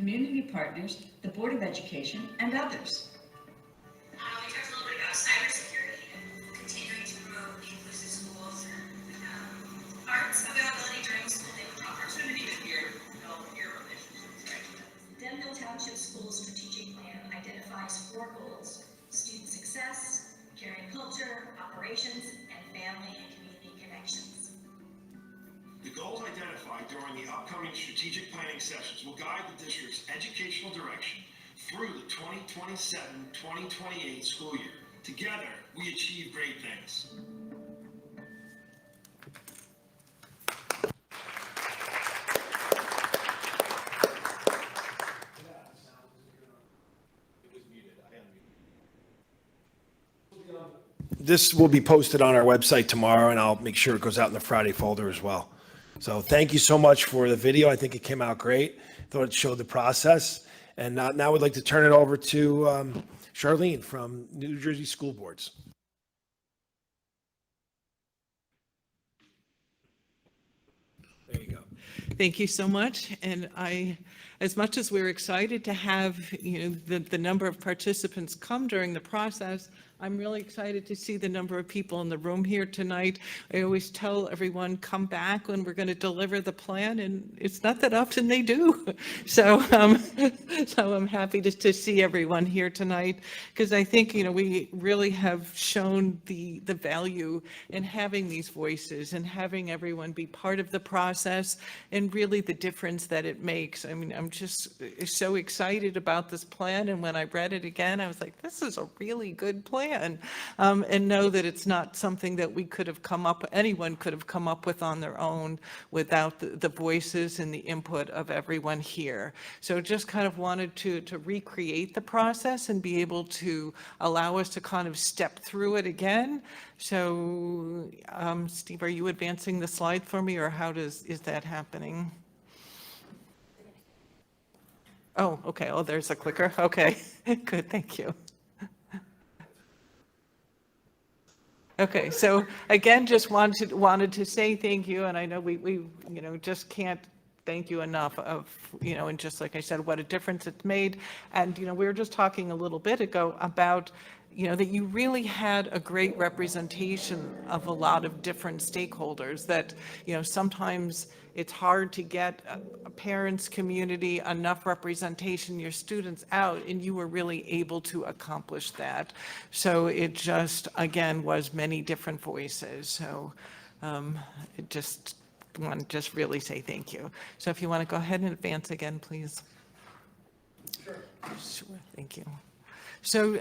community partners, the Board of Education, and others. We talked a little bit about cybersecurity and continuing to promote inclusive schools and arts availability during the school day. Opportunity to build peer relationships, right? Denville Township School Strategic Plan identifies 4 goals: student success, caring culture, operations, and family and community connections. The goals identified during the upcoming strategic planning sessions will guide the district's educational direction through the 2027-2028 school year. Together, we achieve great things. This will be posted on our website tomorrow, and I'll make sure it goes out in the Friday folder as well. So thank you so much for the video. I think it came out great. Thought it showed the process. And now we'd like to turn it over to Charlene from New Jersey School Boards. There you go. Thank you so much. And as much as we're excited to have, the number of participants come during the process, I'm really excited to see the number of people in the room here tonight. I always tell everyone, come back when we're going to deliver the plan, and it's not that often they do. So I'm happy to see everyone here tonight, because I think, we really have shown the value in having these voices and having everyone be part of the process and really the difference that it makes. I mean, I'm just so excited about this plan, and when I read it again, I was like, this is a really good plan. And know that it's not something that anyone could have come up with on their own without the voices and the input of everyone here. So just kind of wanted to recreate the process and be able to allow us to kind of step through it again. So Steve, are you advancing the slide for me, or is that happening? Oh, okay. Oh, there's a clicker. Okay, good. Thank you. Okay, so again, just wanted to say thank you, and I know we just can't thank you enough of, and just like I said, what a difference it's made. And, we were just talking a little bit ago about, that you really had a great representation of a lot of different stakeholders that, sometimes it's hard to get a parents community enough representation, your students out, and you were really able to accomplish that. So it just, again, was many different voices. So it just want to really say thank you. So if you want to go ahead and advance again, please. Sure, thank you. So,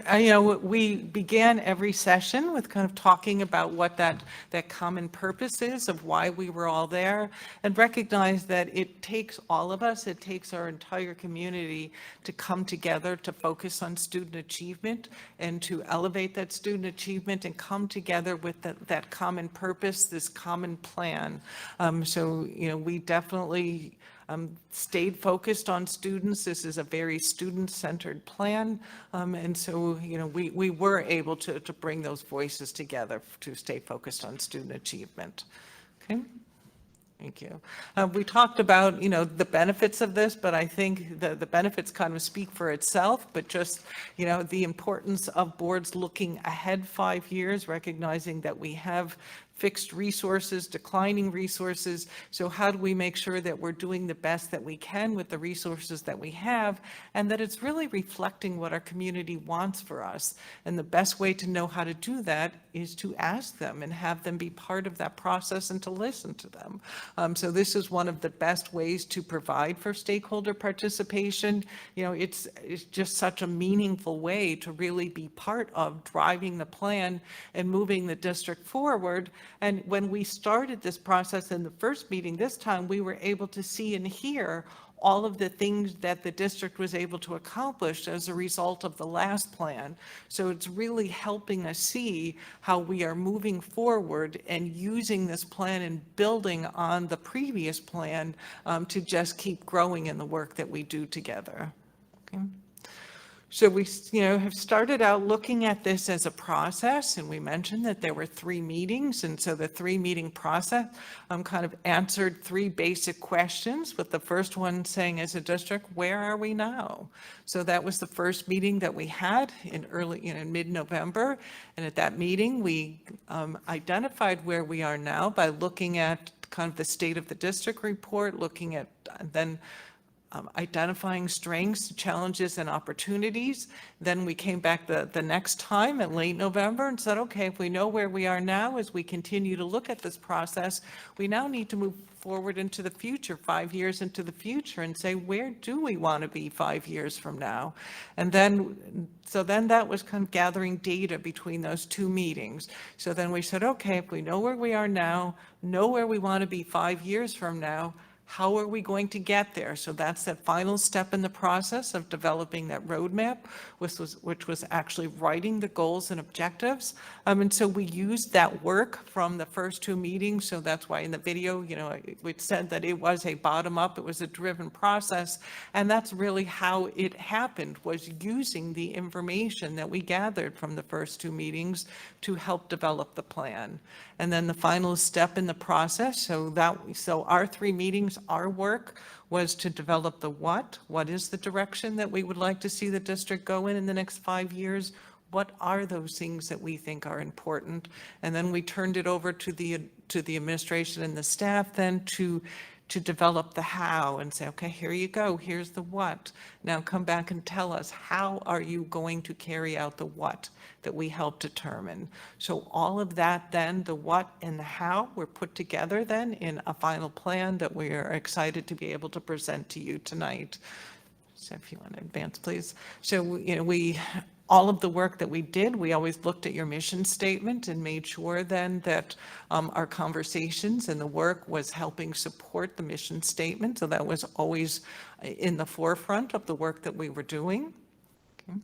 we began every session with kind of talking about what that common purpose is of why we were all there, and recognize that it takes all of us, it takes our entire community to come together to focus on student achievement and to elevate that student achievement and come together with that common purpose, this common plan. So, we definitely stayed focused on students. This is a very student-centered plan. And so, we were able to bring those voices together to stay focused on student achievement. Okay. Thank you. We talked about, the benefits of this, but I think the benefits kind of speak for itself, but just, the importance of boards looking ahead 5 years, recognizing that we have fixed resources, declining resources. So how do we make sure that we're doing the best that we can with the resources that we have, and that it's really reflecting what our community wants for us? And the best way to know how to do that is to ask them and have them be part of that process and to listen to them. So this is one of the best ways to provide for stakeholder participation. It's just such a meaningful way to really be part of driving the plan and moving the district forward. And when we started this process in the first meeting this time, we were able to see and hear all of the things that the district was able to accomplish as a result of the last plan. So it's really helping us see how we are moving forward and using this plan and building on the previous plan to just keep growing in the work that we do together. Okay. So we, have started out looking at this as a process, and we mentioned that there were 3 meetings, and so the 3-meeting process kind of answered 3 basic questions, with the first one saying, as a district, where are we now? So that was the first meeting that we had in in mid-November, and at that meeting, we identified where we are now by looking at kind of the state of the district report, looking at then identifying strengths, challenges, and opportunities. Then we came back the next time in late November and said, okay, if we know where we are now, as we continue to look at this process, we now need to move forward into the future, 5 years into the future, and say, where do we want to be 5 years from now? And then, so then that was kind of gathering data between those 2 meetings. So then we said, okay, if we know where we are now, know where we want to be 5 years from now, how are we going to get there? So that's that final step in the process of developing that roadmap, which was actually writing the goals and objectives. And so we used that work from the first 2 meetings. So that's why in the video, we said that it was a bottom-up, it was a driven process. And that's really how it happened, was using the information that we gathered from the first 2 meetings to help develop the plan. And then the final step in the process, so our 3 meetings, our work was to develop the what is the direction that we would like to see the district go in the next 5 years? What are those things that we think are important? And then we turned it over to the administration and the staff then to develop the how and say, okay, here you go, here's the what. Now come back and tell us, how are you going to carry out the what that we help determine? So all of that then, the what and the how, were put together then in a final plan that we are excited to be able to present to you tonight. So if you want to advance, please. So, all of the work that we did, we always looked at your mission statement and made sure then that our conversations and the work was helping support the mission statement. So that was always in the forefront of the work that we were doing. Okay.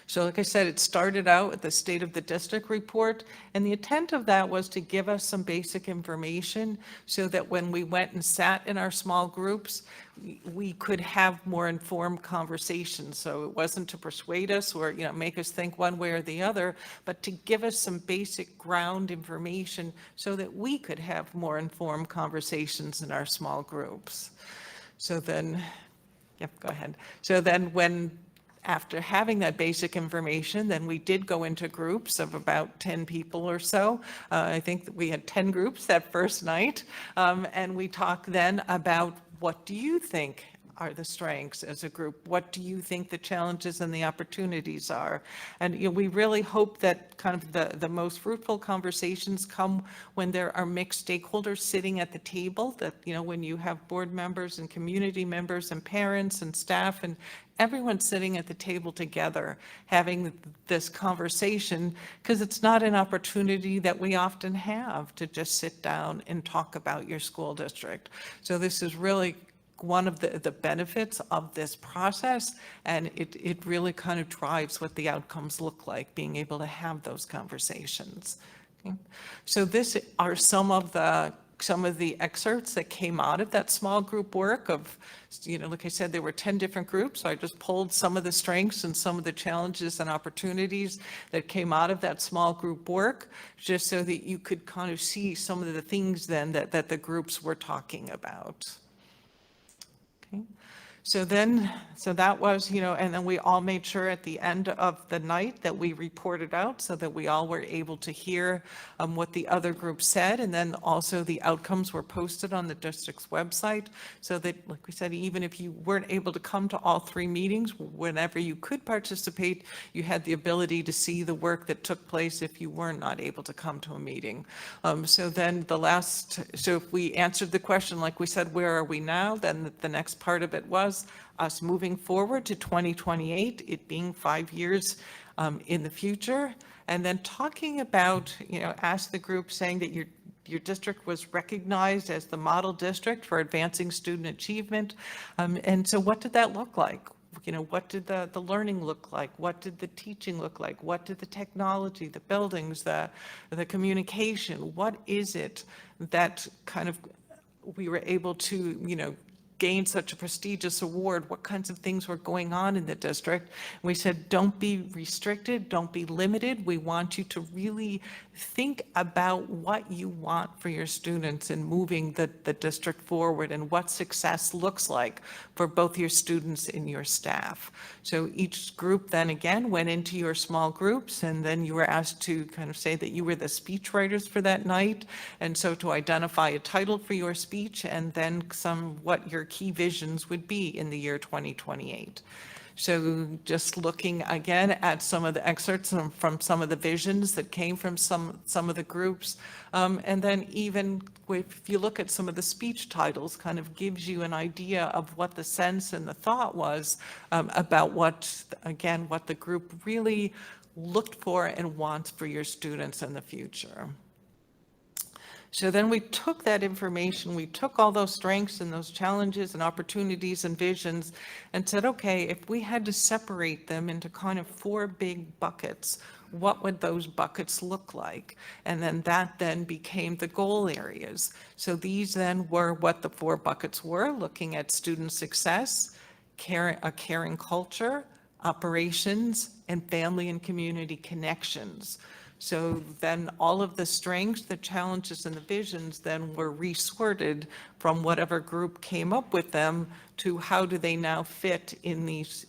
So like I said, it started out with the State of the District report, and the intent of that was to give us some basic information so that when we went and sat in our small groups, we could have more informed conversations. So it wasn't to persuade us or, make us think one way or the other, but to give us some basic ground information so that we could have more informed conversations in our small groups. So then, go ahead. So then after having that basic information, then we did go into groups of about 10 people or so. I think that we had 10 groups that first night. And we talked then about, what do you think are the strengths as a group? What do you think the challenges and the opportunities are? And we really hope that kind of the most fruitful conversations come when there are mixed stakeholders sitting at the table, that, when you have board members and community members and parents and staff and everyone sitting at the table together, having this conversation, because it's not an opportunity that we often have to just sit down and talk about your school district. So this is really one of the benefits of this process, and it really kind of drives what the outcomes look like, being able to have those conversations. Okay. So this are some of the excerpts that came out of that small group work of, like I said, there were 10 different groups. So I just pulled some of the strengths and some of the challenges and opportunities that came out of that small group work, just so that you could kind of see some of the things then that the groups were talking about. Okay. So that was, and then we all made sure at the end of the night that we reported out so that we all were able to hear what the other group said. And then also the outcomes were posted on the district's website so that, like we said, even if you weren't able to come to all 3 meetings, whenever you could participate, you had the ability to see the work that took place if you were not able to come to a meeting. So if we answered the question, like we said, where are we now? Then the next part of it was us moving forward to 2028, it being 5 years in the future, and then talking about, ask the group, saying that your district was recognized as the model district for advancing student achievement. And so what did that look like? What did the learning look like? What did the teaching look like? What did the technology, the buildings, the communication, what is it that kind of we were able to, gained such a prestigious award, what kinds of things were going on in the district. We said, don't be restricted, don't be limited. We want you to really think about what you want for your students in moving the district forward and what success looks like for both your students and your staff. So each group then again went into your small groups, and then you were asked to kind of say that you were the speechwriters for that night. And so to identify a title for your speech and then what your key visions would be in the year 2028. So just looking again at some of the excerpts from some of the visions that came from some of the groups. And then even if you look at some of the speech titles, kind of gives you an idea of what the sense and the thought was about what the group really looked for and wants for your students in the future. So then we took that information, we took all those strengths and those challenges and opportunities and visions and said, okay, if we had to separate them into kind of 4 big buckets, what would those buckets look like? And then that then became the goal areas. So these then were what the 4 buckets were, looking at student success, a caring culture, operations, and family and community connections. So then all of the strengths, the challenges, and the visions then were resorted from whatever group came up with them to how do they now fit in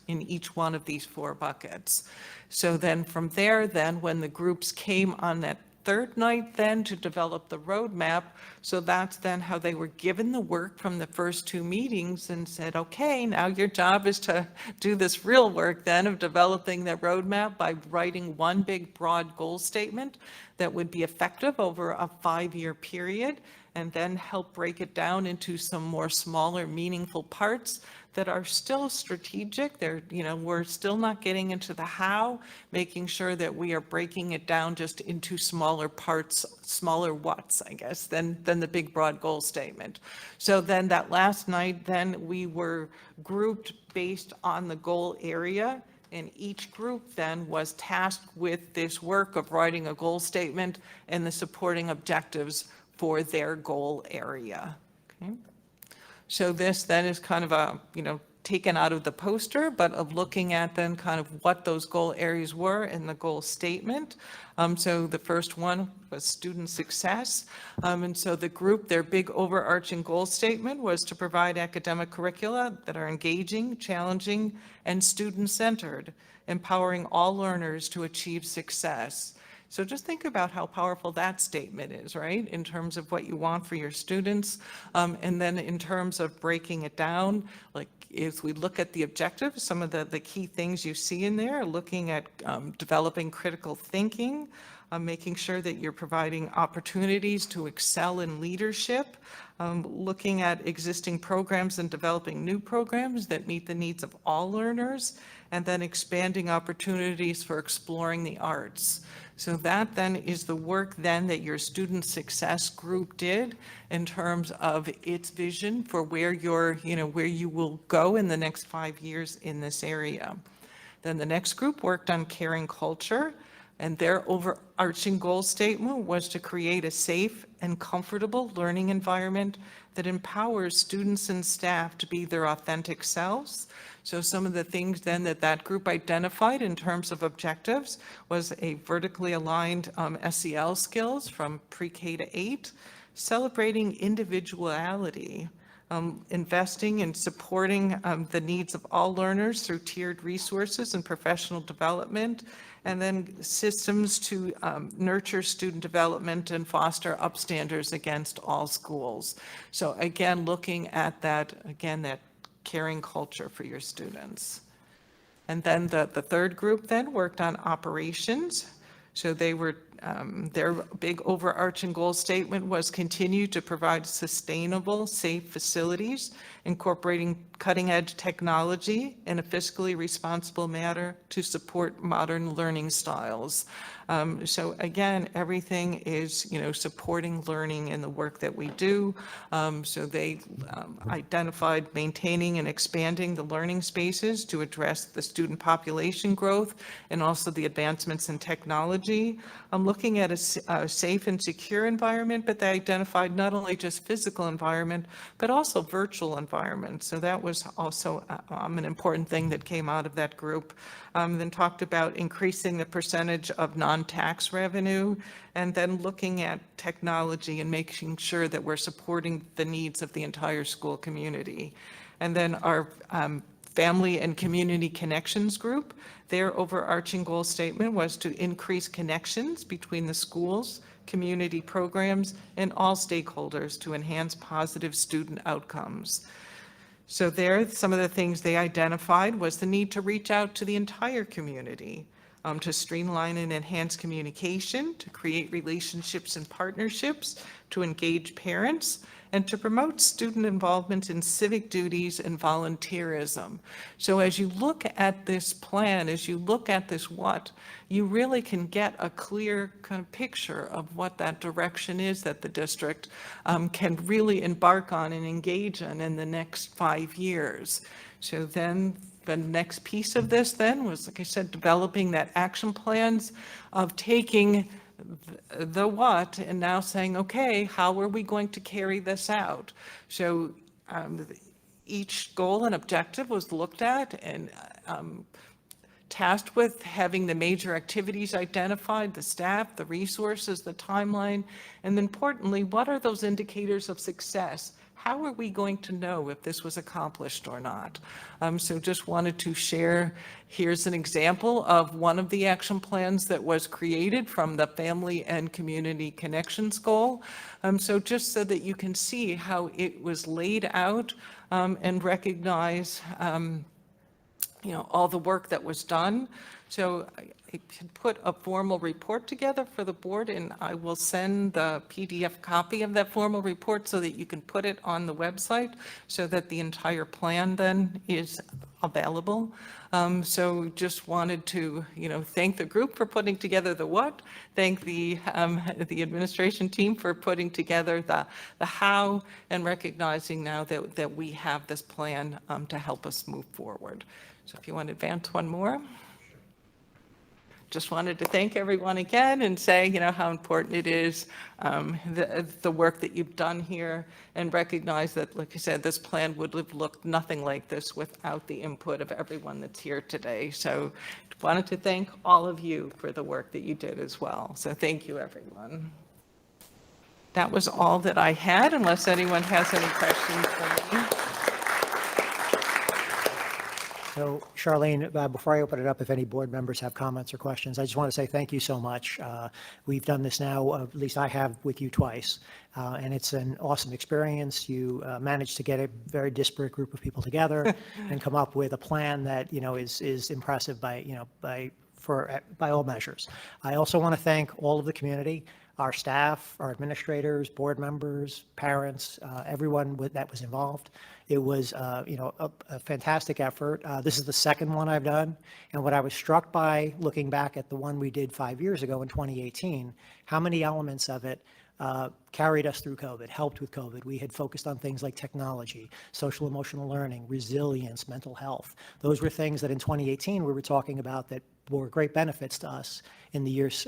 each one of these 4 buckets. So then from there, then when the groups came on that 3rd night then to develop the roadmap, so that's then how they were given the work from the first 2 meetings and said, okay, now your job is to do this real work then of developing the roadmap by writing one big broad goal statement that would be effective over a 5-year period, and then help break it down into some more smaller, meaningful parts that are still strategic. They're, we're still not getting into the how, making sure that we are breaking it down just into smaller parts, smaller whats, I guess, than the big broad goal statement. So then that last night, then we were grouped based on the goal area, and each group then was tasked with this work of writing a goal statement and the supporting objectives for their goal area. Okay. So this then is kind of a, taken out of the poster, but of looking at then kind of what those goal areas were in the goal statement. So the first one was student success. And so the group, their big overarching goal statement was to provide academic curricula that are engaging, challenging, and student-centered, empowering all learners to achieve success. So just think about how powerful that statement is, right? In terms of what you want for your students. And then in terms of breaking it down, like if we look at the objectives, some of the key things you see in there, looking at developing critical thinking, making sure that you're providing opportunities to excel in leadership, looking at existing programs and developing new programs that meet the needs of all learners, and then expanding opportunities for exploring the arts. So that then is the work then that your student success group did in terms of its vision for where where you will go in the next 5 years in this area. Then the next group worked on caring culture, and their overarching goal statement was to create a safe and comfortable learning environment that empowers students and staff to be their authentic selves. So some of the things then that group identified in terms of objectives was a vertically aligned SEL skills from pre-K to 8, celebrating individuality, investing and supporting the needs of all learners through tiered resources and professional development, and then systems to nurture student development and foster upstanders against all schools. So again, looking at that caring culture for your students. And then the third group then worked on operations. So they were, their big overarching goal statement was continue to provide sustainable, safe facilities, incorporating cutting-edge technology in a fiscally responsible manner to support modern learning styles. So again, everything is, supporting learning in the work that we do. So they identified maintaining and expanding the learning spaces to address the student population growth and also the advancements in technology. looking at a safe and secure environment, but they identified not only just physical environment, but also virtual environment. So that was also an important thing that came out of that group. Then talked about increasing the percentage of non-tax revenue, and then looking at technology and making sure that we're supporting the needs of the entire school community. And then our Family and Community Connections Group, their overarching goal statement was to increase connections between the schools, community programs, and all stakeholders to enhance positive student outcomes. So there, some of the things they identified was the need to reach out to the entire community, to streamline and enhance communication, to create relationships and partnerships, to engage parents, and to promote student involvement in civic duties and volunteerism. So as you look at this plan, as you look at this what, you really can get a clear kind of picture of what that direction is that the district can really embark on and engage in the next 5 years. So then the next piece of this then was, like I said, developing that action plans of taking the what and now saying, okay, how are we going to carry this out? So each goal and objective was looked at and tasked with having the major activities identified, the staff, the resources, the timeline, and importantly, what are those indicators of success? How are we going to know if this was accomplished or not? So just wanted to share, here's an example of one of the action plans that was created from the Family and Community Connections goal. So just so that you can see how it was laid out and recognize all the work that was done. So I can put a formal report together for the board, and I will send the PDF copy of that formal report so that you can put it on the website so that the entire plan then is available. So just wanted to, thank the group for putting together the what, thank the administration team for putting together the how, and recognizing now that we have this plan to help us move forward. So if you want to advance one more. Just wanted to thank everyone again and say, how important it is, the work that you've done here, and recognize that, like I said, this plan would have looked nothing like this without the input of everyone that's here today. So wanted to thank all of you for the work that you did as well. So thank you, everyone. That was all that I had, unless anyone has any questions for me. So Charlene, before I open it up, if any board members have comments or questions, I just want to say thank you so much. We've done this now, at least I have with you twice, and it's an awesome experience. You managed to get a very disparate group of people together and come up with a plan that, is impressive by all measures. I also want to thank all of the community, our staff, our administrators, board members, parents, everyone that was involved. It was, a fantastic effort. This is the second one I've done. And what I was struck by looking back at the one we did 5 years ago in 2018, how many elements of it carried us through COVID, helped with COVID. We had focused on things like technology, social emotional learning, resilience, mental health. Those were things that in 2018 we were talking about that were great benefits to us in the years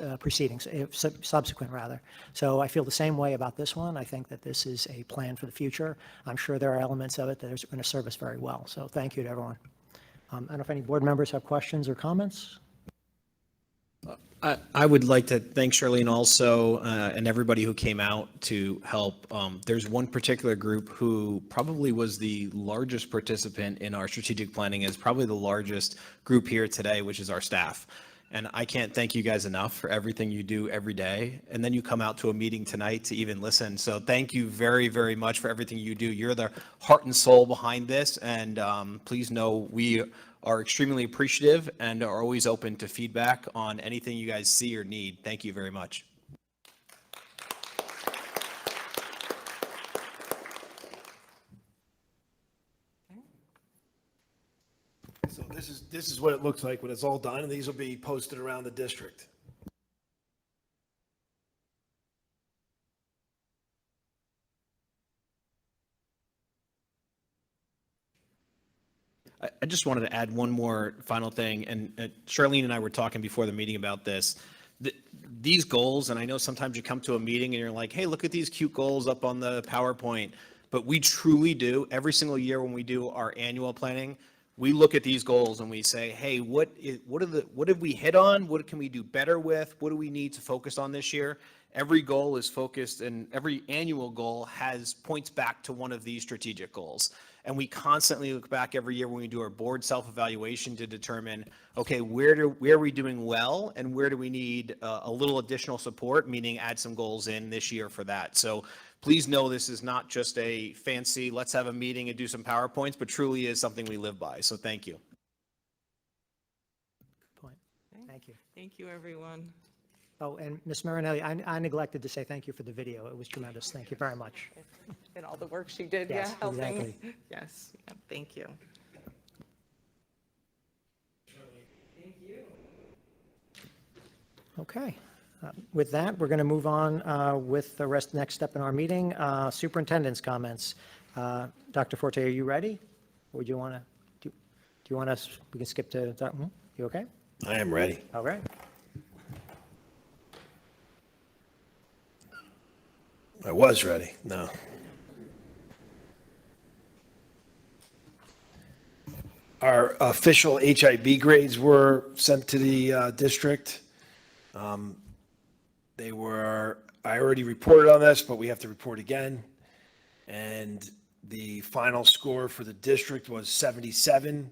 subsequent rather. So I feel the same way about this one. I think that this is a plan for the future. I'm sure there are elements of it that are going to serve us very well. So thank you to everyone. I don't know if any board members have questions or comments. I would like to thank Charlene also and everybody who came out to help. There's one particular group who probably was the largest participant in our strategic planning, is probably the largest group here today, which is our staff. And I can't thank you guys enough for everything you do every day. And then you come out to a meeting tonight to even listen. So thank you very, very much for everything you do. You're the heart and soul behind this. And please know we are extremely appreciative and are always open to feedback on anything you guys see or need. Thank you very much. So this is what it looks like when it's all done, and these will be posted around the district. I just wanted to add one more final thing, and Charlene and I were talking before the meeting about this. these goals, and I know sometimes you come to a meeting and you're like, hey, look at these cute goals up on the PowerPoint. But we truly do, every single year when we do our annual planning, we look at these goals and we say, hey, what did we hit on? What can we do better with? What do we need to focus on this year? Every goal is focused, and every annual goal points back to one of these strategic goals. And we constantly look back every year when we do our board self-evaluation to determine, okay, where are we doing well, and where do we need a little additional support, meaning add some goals in this year for that. So please know this is not just a fancy, let's have a meeting and do some PowerPoints, but truly is something we live by. So thank you. Point. Thank you. Thank you, everyone. Oh, and Ms. Marinelli, I neglected to say thank you for the video. It was tremendous. Thank you very much. And all the work she did, Yes, helping. exactly. Yes, yeah, thank you. Okay. With that, we're going to move on with the next step in our meeting, superintendent's comments. Dr. Forte, are you ready? Or do you want to, do you want us, we can skip to, you okay? I am ready. All right. I was ready. No. Our official HIB grades were sent to the district. I already reported on this, but we have to report again. And the final score for the district was 77.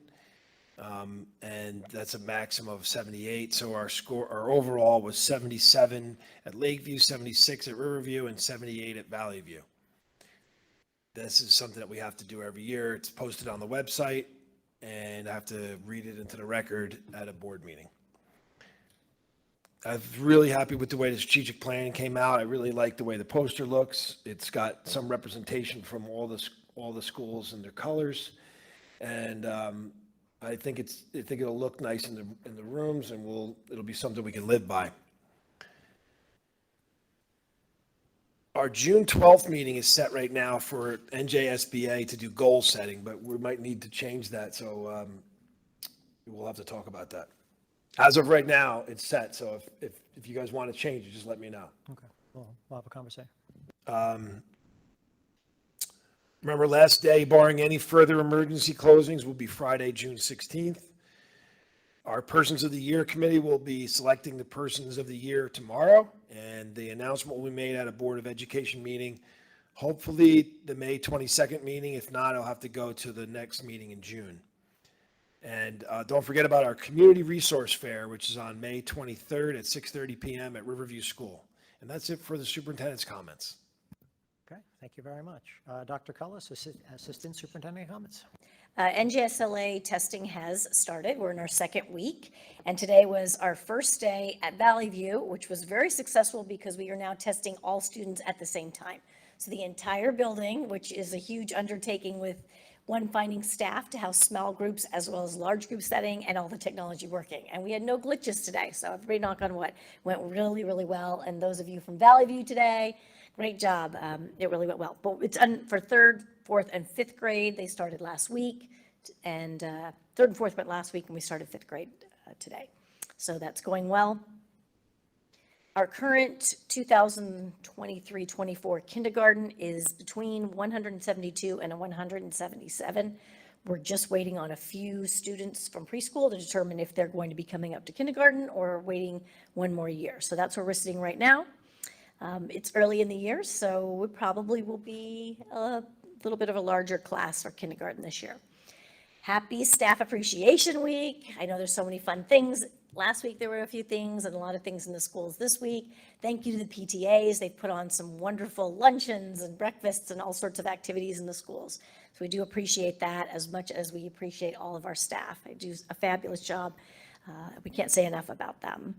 And that's a maximum of 78. So our overall was 77 at Lakeview, 76 at Riverview, and 78 at Valley View. This is something that we have to do every year. It's posted on the website, and I have to read it into the record at a board meeting. I'm really happy with the way the strategic plan came out. I really like the way the poster looks. It's got some representation from all the schools and their colors, and I think it'll look nice in the rooms, and it'll be something we can live by. Our June 12th meeting is set right now for NJSBA to do goal setting, but we might need to change that, so we'll have to talk about that. As of right now, it's set, so if you guys want to change it, just let me know. Okay. We'll have a conversation. Remember, last day, barring any further emergency closings, will be Friday, June 16th. Our Persons of the Year committee will be selecting the Persons of the Year tomorrow, and the announcement will be made at a Board of Education meeting, hopefully the May 22nd meeting. If not, I'll have to go to the next meeting in June. And don't forget about our Community Resource Fair, which is on May 23rd at 6:30 p.m. at Riverview School. And that's it for the superintendent's comments. Okay, thank you very much. Dr. Cullis, Assistant Superintendent comments. NGSLA testing has started. We're in our second week, and today was our first day at Valley View, which was very successful because we are now testing all students at the same time. So the entire building, which is a huge undertaking with finding staff to house small groups as well as large group setting and all the technology working. And we had no glitches today, so everybody knock on wood. Went really, really well. And those of you from Valley View today, great job. It really went well. But it's for 3rd, 4th, and 5th grade. They started last week. And 3rd and 4th went last week, and we started 5th grade today. So that's going well. Our current 2023-24 kindergarten is between 172 and 177. We're just waiting on a few students from preschool to determine if they're going to be coming up to kindergarten or waiting one more year. So that's where we're sitting right now. It's early in the year, so it probably will be a little bit of a larger class for kindergarten this year. Happy Staff Appreciation Week. I know there's so many fun things. Last week, there were a few things and a lot of things in the schools this week. Thank you to the PTAs. They've put on some wonderful luncheons and breakfasts and all sorts of activities in the schools. So we do appreciate that as much as we appreciate all of our staff. They do a fabulous job. We can't say enough about them.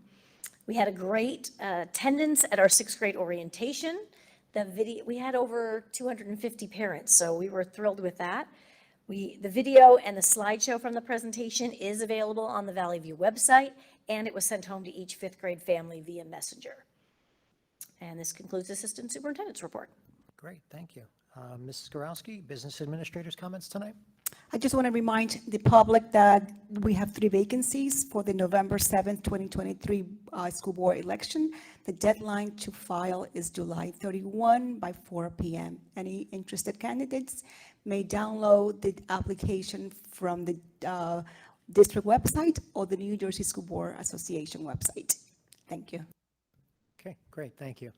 We had a great attendance at our 6th grade orientation. We had over 250 parents, so we were thrilled with that. The video and the slideshow from the presentation is available on the Valley View website, and it was sent home to each 5th grade family via Messenger. And this concludes the Assistant Superintendent's report. Great, thank you. Mrs. Gorowski, Business Administrator's comments tonight. I just want to remind the public that we have 3 vacancies for the November 7th, 2023 school board election. The deadline to file is July 31 by 4 p.m. Any interested candidates may download the application from the district website or the New Jersey School Board Association website. Thank you. Okay, great, thank you.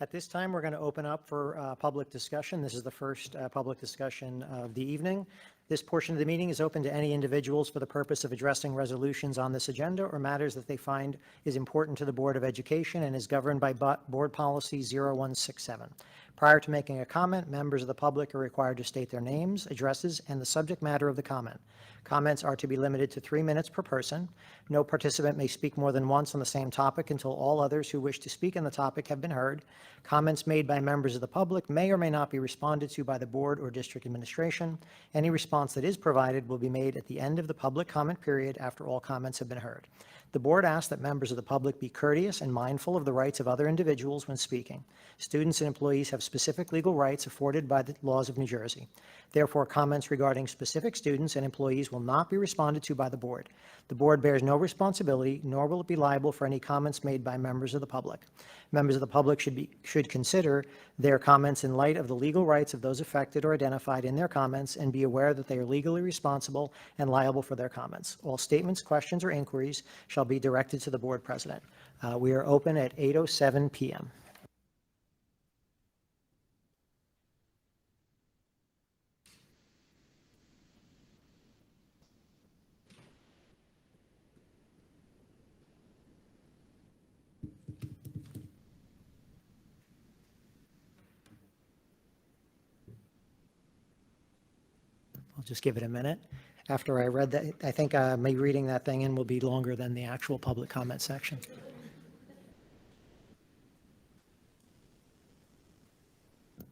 At this time, we're going to open up for public discussion. This is the first public discussion of the evening. This portion of the meeting is open to any individuals for the purpose of addressing resolutions on this agenda or matters that they find is important to the Board of Education and is governed by Board Policy 0167. Prior to making a comment, members of the public are required to state their names, addresses, and the subject matter of the comment. Comments are to be limited to 3 minutes per person. No participant may speak more than once on the same topic until all others who wish to speak on the topic have been heard. Comments made by members of the public may or may not be responded to by the board or district administration. Any response that is provided will be made at the end of the public comment period after all comments have been heard. The board asks that members of the public be courteous and mindful of the rights of other individuals when speaking. Students and employees have specific legal rights afforded by the laws of New Jersey. Therefore, comments regarding specific students and employees will not be responded to by the board. The board bears no responsibility, nor will it be liable for any comments made by members of the public. Members of the public should consider their comments in light of the legal rights of those affected or identified in their comments and be aware that they are legally responsible and liable for their comments. All statements, questions, or inquiries shall be directed to the board president. We are open at 8:07 p.m. I'll just give it a minute. After I read that, I think me reading that thing in will be longer than the actual public comment section.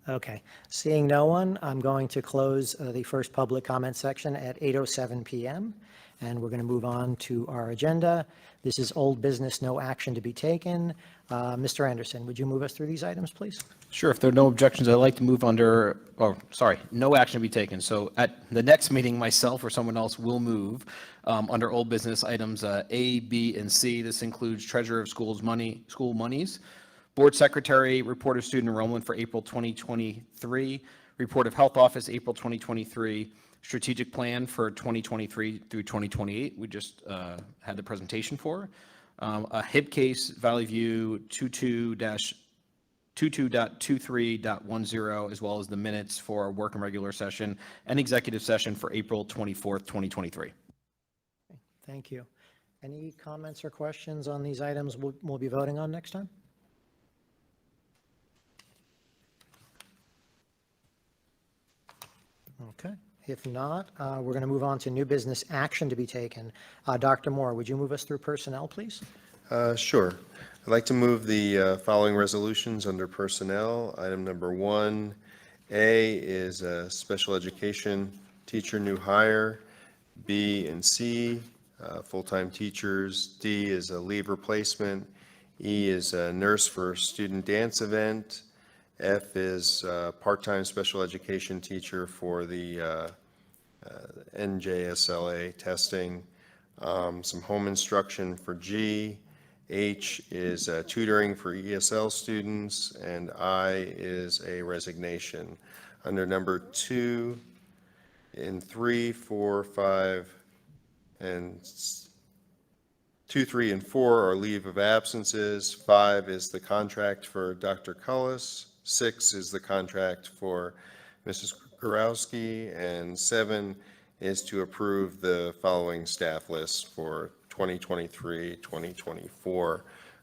Okay, seeing no one, I'm going to close the first public comment section at 8:07 p.m. And we're going to move on to our agenda. This is old business, no action to be taken. Mr. Anderson, would you move us through these items, please? Sure. If there are no objections, I'd like to move under, no action to be taken. So at the next meeting, myself or someone else will move under old business items A, B, and C. This includes treasurer of school monies, board secretary, report of student enrollment for April 2023, report of health office, April 2023, strategic plan for 2023 through 2028. We just had the presentation for. A HIB case, Valley View 22.23.10, as well as the minutes for work and regular session and executive session for April 24th, 2023. Thank you. Any comments or questions on these items we'll be voting on next time? Okay. If not, we're going to move on to new business action to be taken. Dr. Moore, would you move us through personnel, please? Sure. I'd like to move the following resolutions under personnel. Item number 1A is a special education teacher new hire. B and C, full-time teachers. D is a leave replacement. E is a nurse for student dance event. F is part-time special education teacher for the NJSLA testing. Some home instruction for G. H is tutoring for ESL students, and I is a resignation. Under number 2, in 3, 4, 5, and 2, 3, and 4 are leave of absences. 5 is the contract for Dr. Cullis. 6 is the contract for Mrs. Kurowski, and 7 is to approve the following staff lists for 2023-2024,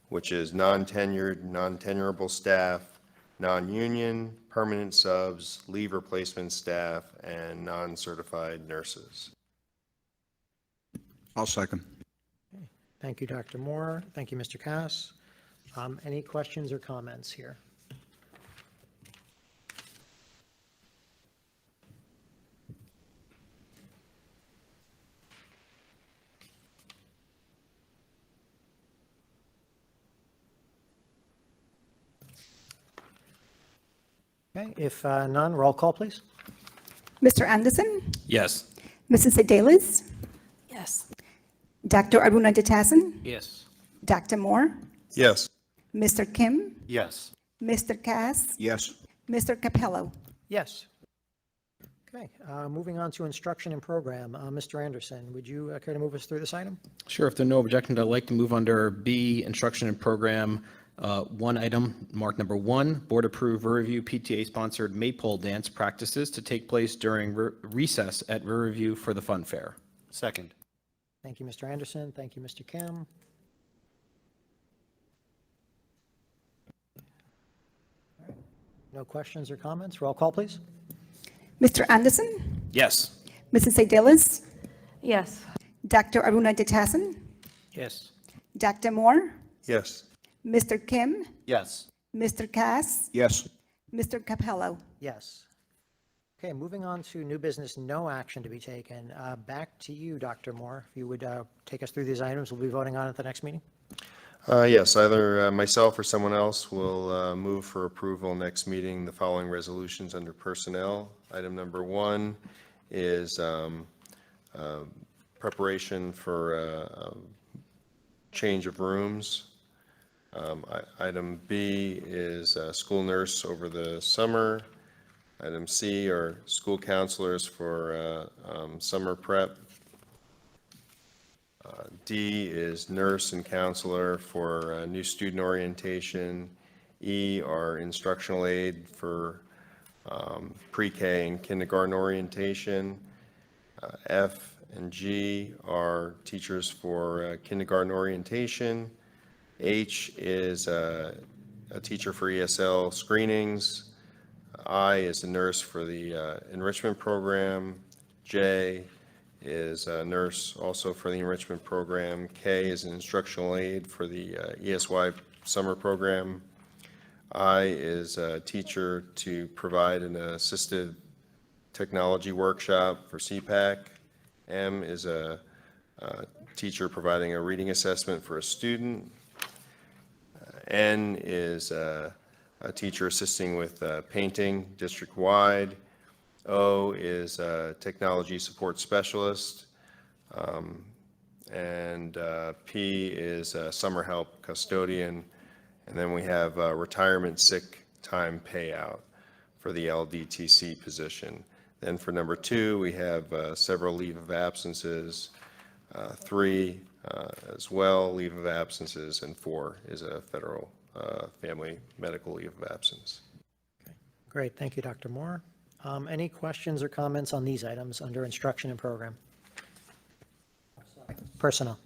which is non-tenured, non-tenurable staff, non-union, permanent subs, leave replacement staff, and non-certified nurses. I'll second. Thank you, Dr. Moore. Thank you, Mr. Cass. Any questions or comments here? Okay, if none, roll call, please. Mr. Anderson, Yes. Mrs. Sedalis, Yes. Dr. Aruna Jatasan, Yes. Dr. Moore, Yes. Mr. Kim, Yes. Mr. Cass, Yes. Mr. Capello. Yes. Okay, moving on to instruction and program. Mr. Anderson, would you care to move us through this item? Sure, if there are no objections, I'd like to move under B, instruction and program, one item, marked number 1, board approved Riverview PTA-sponsored Maypole dance practices to take place during recess at Riverview for the fun fair. Second. Thank you, Mr. Anderson. Thank you, Mr. Kim. All right. No questions or comments? Roll call, please. Mr. Anderson, Yes. Mrs. Sedalis, Yes. Dr. Aruna Jatasan, Yes. Dr. Moore, Yes. Mr. Kim, Yes. Mr. Cass, Yes. Mr. Capello. Yes. Okay, moving on to new business, no action to be taken. Back to you, Dr. Moore. If you would take us through these items, we'll be voting on at the next meeting. Yes, either myself or someone else will move for approval next meeting, the following resolutions under personnel. Item number 1 is preparation for change of rooms. Item B is school nurse over the summer. Item C are school counselors for summer prep. D is nurse and counselor for new student orientation. E are instructional aid for pre-K and kindergarten orientation. F and G are teachers for kindergarten orientation. H is a teacher for ESL screenings. I is a nurse for the enrichment program. J is a nurse also for the enrichment program. K is an instructional aid for the ESY summer program. I is a teacher to provide an assistive technology workshop for CPAC. M is a teacher providing a reading assessment for a student. N is a teacher assisting with painting district-wide. O is a technology support specialist. And P is a summer help custodian. And then we have retirement sick time payout for the LDTC position. Then for number 2, we have several leave of absences, 3 as well, leave of absences, and 4 is a federal family medical leave of absence. Great, thank you, Dr. Moore. Any questions or comments on these items under instruction and program? Personnel.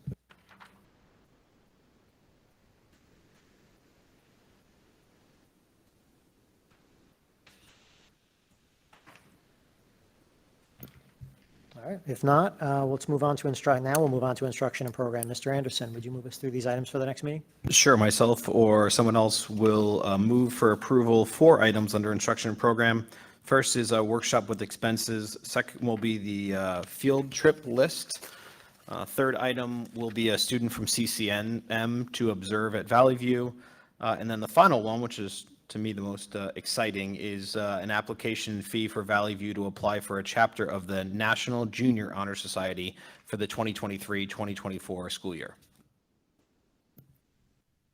All right, if not, let's move on to now we'll move on to instruction and program. Mr. Anderson, would you move us through these items for the next meeting? Sure, myself or someone else will move for approval 4 items under instruction and program. First is a workshop with expenses. Second will be the field trip list. Third item will be a student from CCNM to observe at Valley View. And then the final one, which is to me the most exciting, is an application fee for Valley View to apply for a chapter of the National Junior Honor Society for the 2023-2024 school year.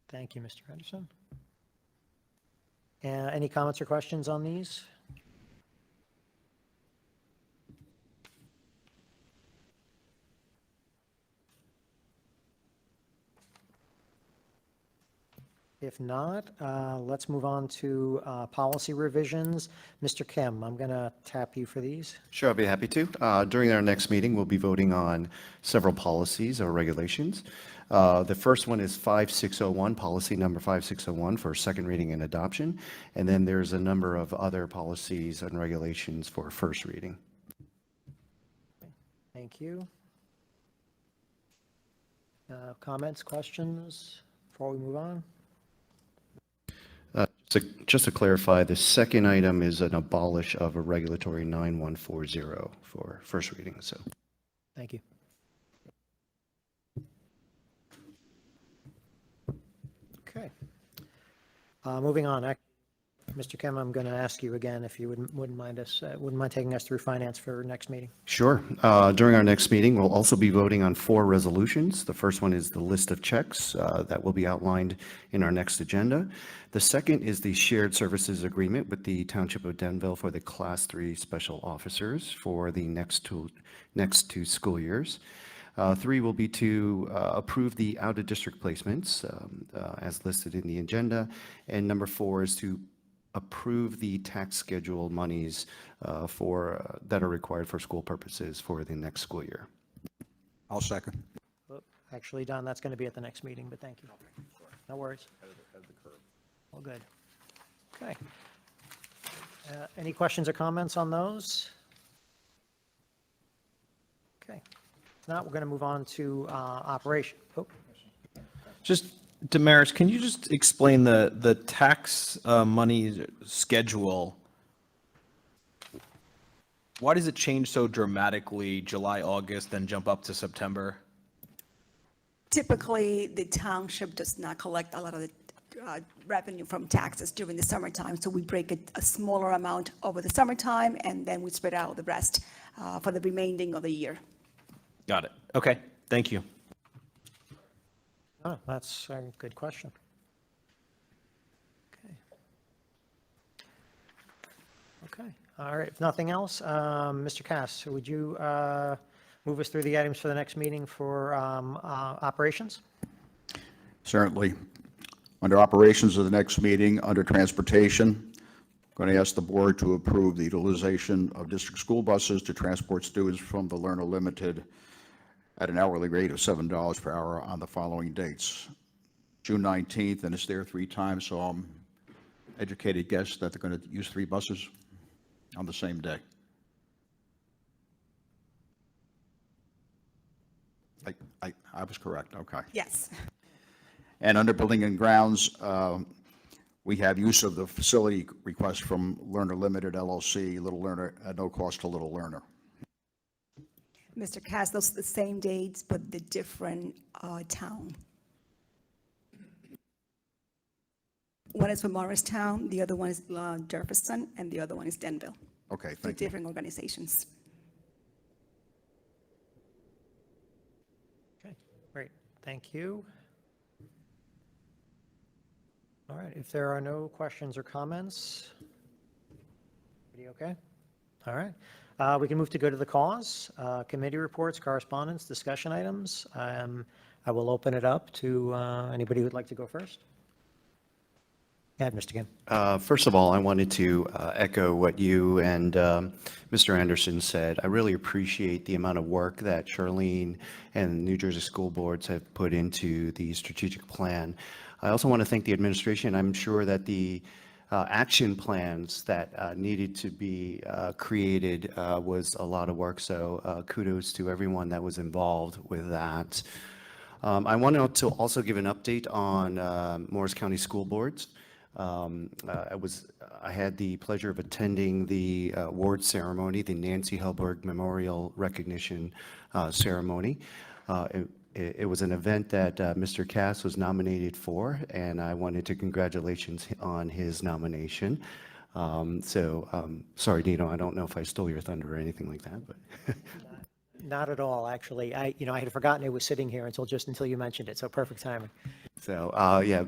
Thank you, Mr. Anderson. Any comments or questions on these? If not, let's move on to policy revisions. Mr. Kim, I'm going to tap you for these. Sure, I'll be happy to. During our next meeting, we'll be voting on several policies or regulations. The first one is 5601, policy number 5601 for second reading and adoption. And then there's a number of other policies and regulations for first reading. Thank you. Comments, questions before we move on? So just to clarify, the second item is an abolish of a regulatory 9140 for first reading. So Thank you. Okay. Moving on. Mr. Kim, I'm going to ask you again if you wouldn't mind taking us through finance for next meeting. Sure. During our next meeting, we'll also be voting on 4 resolutions. The first one is the list of checks that will be outlined in our next agenda. The second is the shared services agreement with the Township of Denville for the Class 3 special officers for the next two school years. 3 will be to approve the out-of-district placements as listed in the agenda. And number 4 is to approve the tax schedule monies that are required for school purposes for the next school year. I'll second. Actually, Don, that's going to be at the next meeting, but thank you. No worries. All good. Okay. Any questions or comments on those? Okay. If not, we're going to move on to operation. Oh, Just, Damaris, can you just explain the tax money schedule? Why does it change so dramatically July, August, then jump up to September? Typically, the township does not collect a lot of the revenue from taxes during the summertime, so we break it a smaller amount over the summertime, and then we spread out the rest for the remaining of the year. Got it. Okay, thank you. oh, that's a good question. Okay. Okay. All right. If nothing else, Mr. Cass, would you move us through the items for the next meeting for operations? Certainly. Under operations of the next meeting, under transportation, going to ask the board to approve the utilization of district school buses to transport students from the Learner Limited at an hourly rate of $7 per hour on the following dates. June 19th, and it's there 3 times, so I'm educated guess that they're going to use 3 buses on the same day. I was correct, okay. Yes. And under building and grounds, we have use of the facility request from Learner Limited LLC, Little Learner, at no cost to Little Learner. Mr. Cass, those are the same dates, but the different town. One is for Morristown, the other one is Jefferson, and the other one is Denville. Okay, 2 thank you. different organizations. Okay, great. Thank you. All right, if there are no questions or comments, everybody okay? All right, we can move to go to the cause, committee reports, correspondence, discussion items. I will open it up to anybody who'd like to go first. Go ahead, Mr. Kim. First of all, I wanted to echo what you and Mr. Anderson said. I really appreciate the amount of work that Charlene and New Jersey school boards have put into the strategic plan. I also want to thank the administration. I'm sure that the action plans that needed to be created was a lot of work, so kudos to everyone that was involved with that. I wanted to also give an update on Morris County School Boards. I had the pleasure of attending the award ceremony, the Nancy Helberg Memorial Recognition Ceremony. It was an event that Mr. Cass was nominated for, and I wanted to congratulations on his nomination. Sorry, Dino, I don't know if I stole your thunder or anything like that, but. Not at all, actually. I had forgotten it was sitting here until you mentioned it, so perfect timing. So, yeah,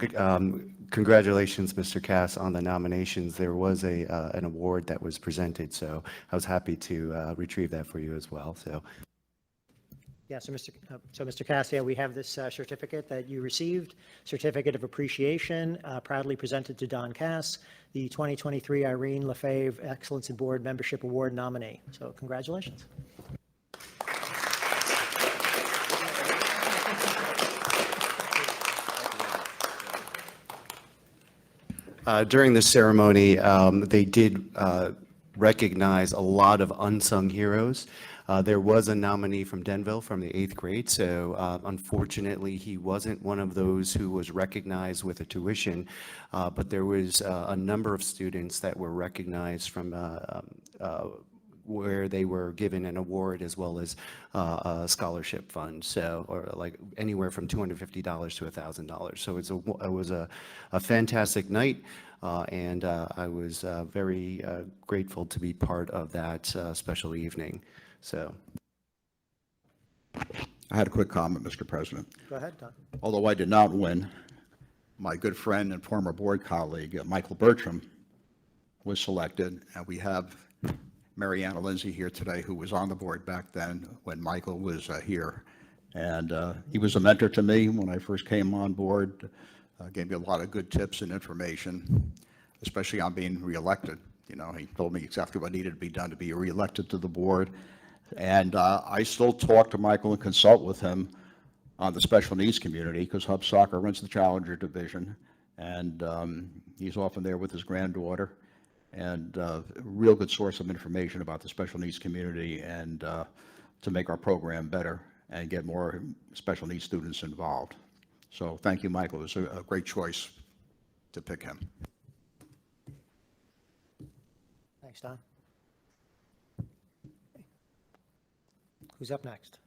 congratulations, Mr. Cass, on the nominations. There was an award that was presented, so I was happy to retrieve that for you as well, so. Yeah, so Mr. Cass, yeah, we have this certificate that you received, Certificate of Appreciation, proudly presented to Don Cass, the 2023 Irene Lefebvre Excellence in Board Membership Award nominee. So congratulations. During the ceremony, they did recognize a lot of unsung heroes. There was a nominee from Denville from the 8th grade, so unfortunately he wasn't one of those who was recognized with a tuition, but there was a number of students that were recognized from where they were given an award as well as a scholarship fund, so, or like anywhere from $250 to $1,000. So it was a fantastic night, and I was very grateful to be part of that special evening. So. I had a quick comment, Mr. President. Go ahead, Don. Although I did not win, my good friend and former board colleague, Michael Bertram, was selected, and we have Mariana Lindsay here today, who was on the board back then when Michael was here. And he was a mentor to me when I first came on board, gave me a lot of good tips and information, especially on being reelected. You know, he told me exactly what needed to be done to be reelected to the board. And I still talk to Michael and consult with him on the special needs community, because Hub Soccer runs the Challenger division, and he's often there with his granddaughter, and a real good source of information about the special needs community and to make our program better and get more special needs students involved. So thank you, Michael. It was a great choice to pick him. Thanks, Don. Who's up next?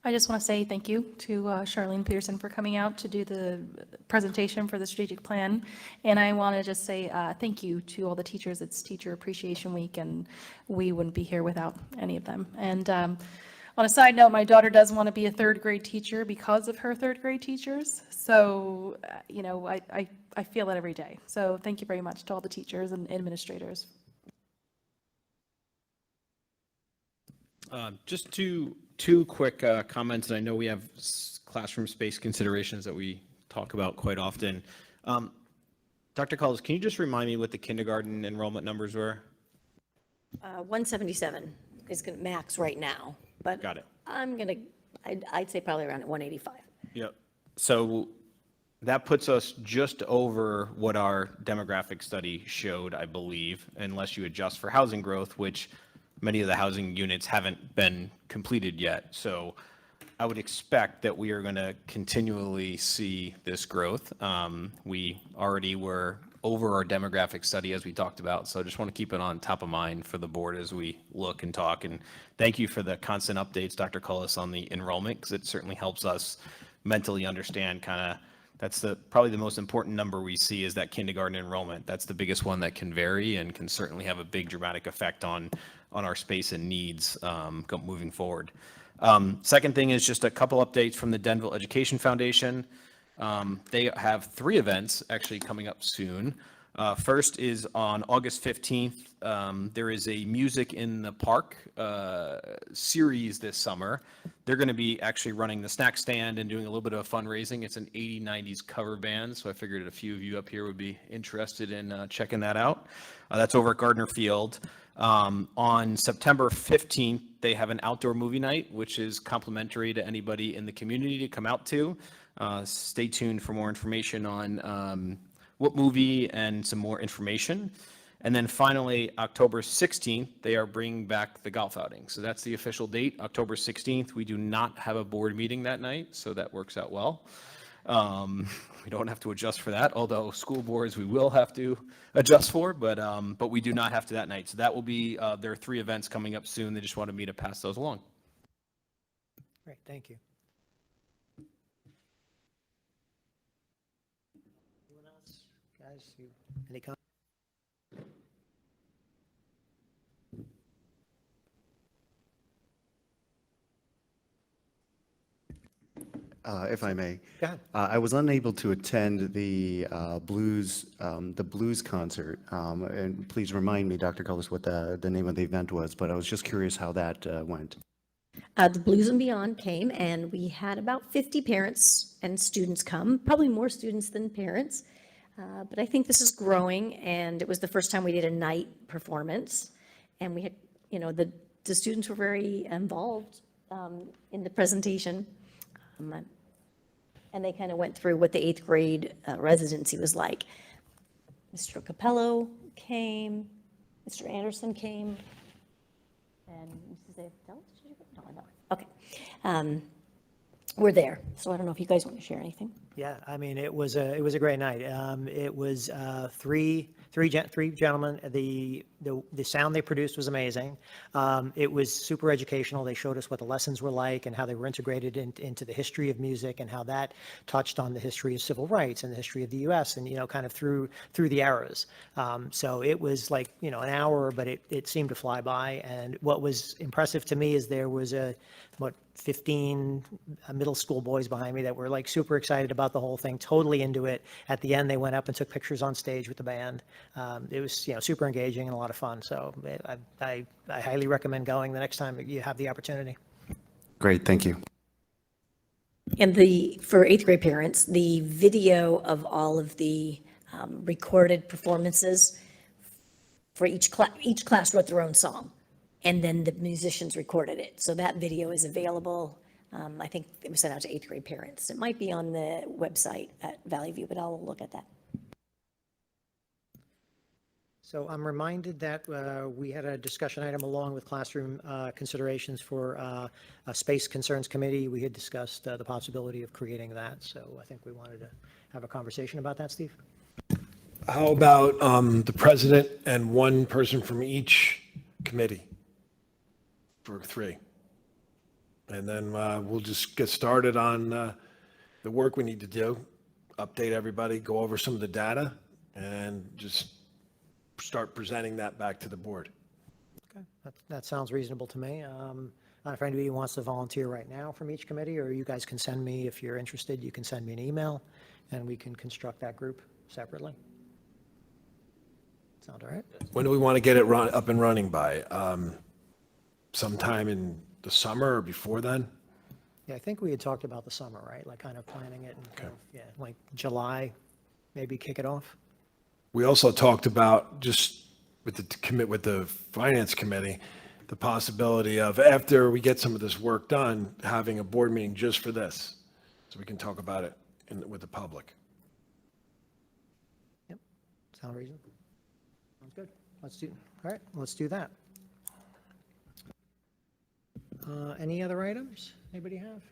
I just want to say thank you to Charlene Peterson for coming out to do the presentation for the strategic plan. And I want to just say thank you to all the teachers. It's Teacher Appreciation Week, and we wouldn't be here without any of them. And on a side note, my daughter does want to be a third grade teacher because of her third grade teachers. So, you know, I feel that every day. So thank you very much to all the teachers and administrators. Just two quick comments, and I know we have classroom space considerations that we talk about quite often. Dr. Cullis, can you just remind me what the kindergarten enrollment numbers were? 177 is going to max right now, but Got it. I'd say probably around 185. Yep. So that puts us just over what our demographic study showed, I believe, unless you adjust for housing growth, which many of the housing units haven't been completed yet. So I would expect that we are going to continually see this growth. We already were over our demographic study, as we talked about. So I just want to keep it on top of mind for the board as we look and talk. And thank you for the constant updates, Dr. Cullis, on the enrollment, because it certainly helps us mentally understand kind of, that's probably the most important number we see is that kindergarten enrollment. That's the biggest one that can vary and can certainly have a big dramatic effect on our space and needs moving forward. Second thing is just a couple updates from the Denville Education Foundation. They have 3 events actually coming up soon. First is on August 15th. There is a Music in the Park series this summer. They're going to be actually running the snack stand and doing a little bit of fundraising. It's an 80s, 90s cover band, so I figured a few of you up here would be interested in checking that out. That's over at Gardner Field. On September 15th, they have an outdoor movie night, which is complimentary to anybody in the community to come out to. Stay tuned for more information on what movie and some more information. And then finally, October 16th, they are bringing back the golf outing. So that's the official date, October 16th. We do not have a board meeting that night, so that works out well. We don't have to adjust for that, although school boards we will have to adjust for, but we do not have to that night. So that will be, there are 3 events coming up soon. They just wanted me to pass those along. Great, thank you. Anyone else? Guys, any comments? If I may. Go ahead. I was unable to attend the blues concert. And please remind me, Dr. Cullis, what the name of the event was, but I was just curious how that went. The Blues and Beyond came, and we had about 50 parents and students come, probably more students than parents. But I think this is growing, and it was the first time we did a night performance. And we had, the students were very involved in the presentation. And they kind of went through what the 8th grade residency was like. Mr. Capello came, Mr. Anderson came, and Mrs. Adele, did you go? No, okay. We're there, so I don't know if you guys want to share anything. Yeah, I mean, it was a great night. It was three gentlemen. The the sound they produced was amazing. It was super educational. They showed us what the lessons were like and how they were integrated into the history of music and how that touched on the history of civil rights and the history of the U.S. and, kind of through the eras. So it was like, an hour, but it seemed to fly by. And what was impressive to me is there was 15 middle school boys behind me that were like super excited about the whole thing, totally into it. At the end, they went up and took pictures on stage with the band. It was, super engaging and a lot of fun. So I highly recommend going the next time you have the opportunity. Great, thank you. And for eighth grade parents, the video of all of the recorded performances for each class wrote their own song, and then the musicians recorded it. So that video is available. I think it was sent out to eighth grade parents. It might be on the website at Valley View, but I'll look at that. So I'm reminded that we had a discussion item along with classroom considerations for a Space Concerns Committee. We had discussed the possibility of creating that. So I think we wanted to have a conversation about that, Steve. How about the president and one person from each committee for 3? And then we'll just get started on the work we need to do, update everybody, go over some of the data, and just start presenting that back to the board. Okay, that sounds reasonable to me. I don't know if anybody wants to volunteer right now from each committee, or you guys can send me, if you're interested, you can send me an email, and we can construct that group separately. Sound all right? When do we want to get it up and running by? Sometime in the summer or before then? Yeah, I think we had talked about the summer, right? Like kind of planning it and like July, maybe kick it off. We also talked about, just with the finance committee, the possibility of, after we get some of this work done, having a board meeting just for this, so we can talk about it with the public. Yep, sound reasonable. Sounds good. All right, let's do that. Any other items anybody have?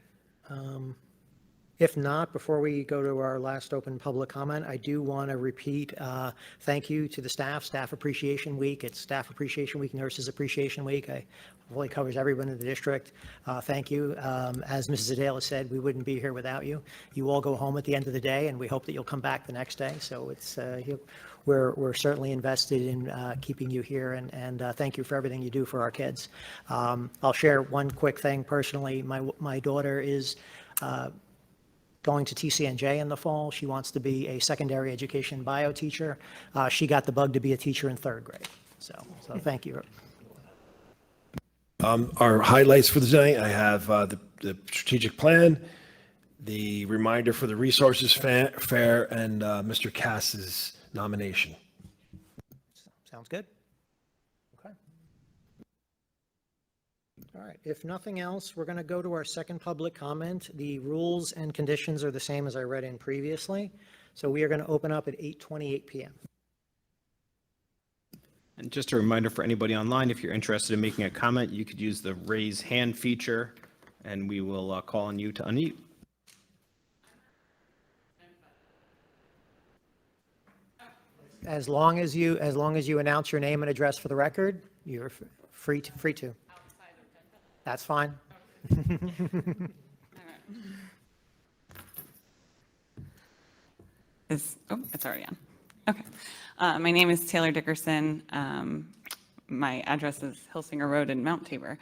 If not, before we go to our last open public comment, I do want to repeat thank you to the Staff Appreciation Week. It's Staff Appreciation Week, Nurses Appreciation Week. It really covers everyone in the district. Thank you. As Mrs. Adela said, we wouldn't be here without you. You all go home at the end of the day, and we hope that you'll come back the next day. So it's we're certainly invested in keeping you here, and thank you for everything you do for our kids. I'll share one quick thing personally. My daughter is going to TCNJ in the fall. She wants to be a secondary education bio teacher. She got the bug to be a teacher in 3rd grade. So thank you. Our highlights for the day, I have the strategic plan, the reminder for the resources fair, and Mr. Cass's nomination. Sounds good. Okay. All right, if nothing else, we're going to go to our second public comment. The rules and conditions are the same as I read in previously. So we are going to open up at 8:28 p.m. And just a reminder for anybody online, if you're interested in making a comment, you could use the raise hand feature, and we will call on you to unmute. As long as you announce your name and address for the record, you're free to. That's fine. It's already on. Okay. My name is Taylor Dickerson. My address is Hilsinger Road in Mount Tabor.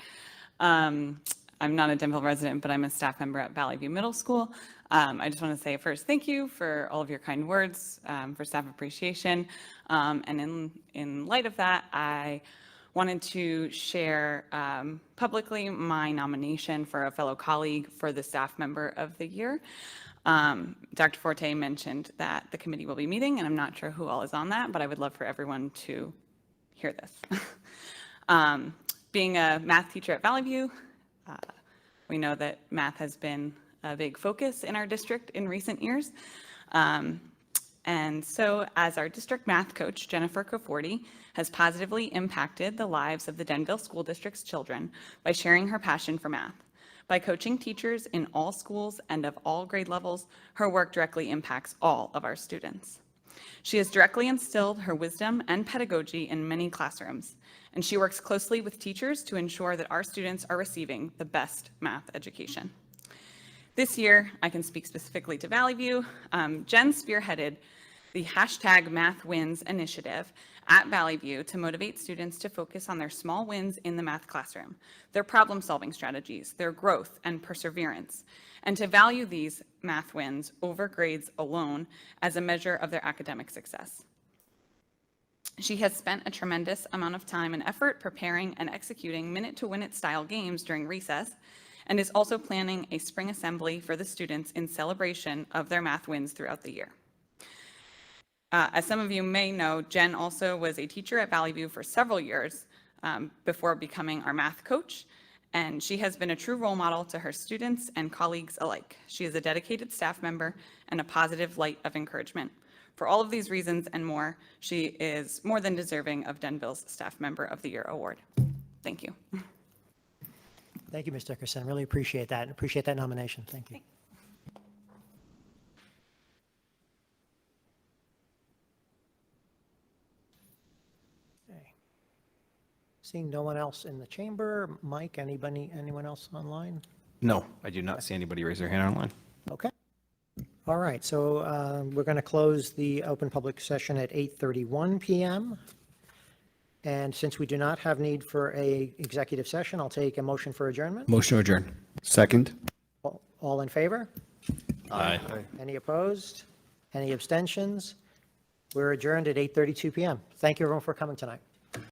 I'm not a Denville resident, but I'm a staff member at Valley View Middle School. I just want to say first, thank you for all of your kind words for staff appreciation. And in light of that, I wanted to share publicly my nomination for a fellow colleague for the Staff Member of the Year. Dr. Forte mentioned that the committee will be meeting, and I'm not sure who all is on that, but I would love for everyone to hear this. Being a math teacher at Valley View, we know that math has been a big focus in our district in recent years. And so as our district math coach, Jennifer Caforti, has positively impacted the lives of the Denville School District's children by sharing her passion for math. By coaching teachers in all schools and of all grade levels, her work directly impacts all of our students. She has directly instilled her wisdom and pedagogy in many classrooms, and she works closely with teachers to ensure that our students are receiving the best math education. This year, I can speak specifically to Valley View. Jen spearheaded the #MathWins initiative at Valley View to motivate students to focus on their small wins in the math classroom, their problem-solving strategies, their growth and perseverance, and to value these math wins over grades alone as a measure of their academic success. She has spent a tremendous amount of time and effort preparing and executing minute-to-win-it style games during recess, and is also planning a spring assembly for the students in celebration of their math wins throughout the year. As some of you may know, Jen also was a teacher at Valley View for several years before becoming our math coach, and she has been a true role model to her students and colleagues alike. She is a dedicated staff member and a positive light of encouragement. For all of these reasons and more, she is more than deserving of Denville's Staff Member of the Year award. Thank you. Thank you, Ms. Dickerson. Really appreciate that, and appreciate that nomination. Thank you. Okay. Seeing no one else in the chamber, Mike, anyone else online? No, I do not see anybody raise their hand online. Okay. All right, so we're going to close the open public session at 8:31 PM. And since we do not have need for a executive session, I'll take a motion for adjournment. Motion to adjourn. Second? All in favor? Aye. Any opposed? Any abstentions? We're adjourned at 8:32 PM. Thank you, everyone, for coming tonight.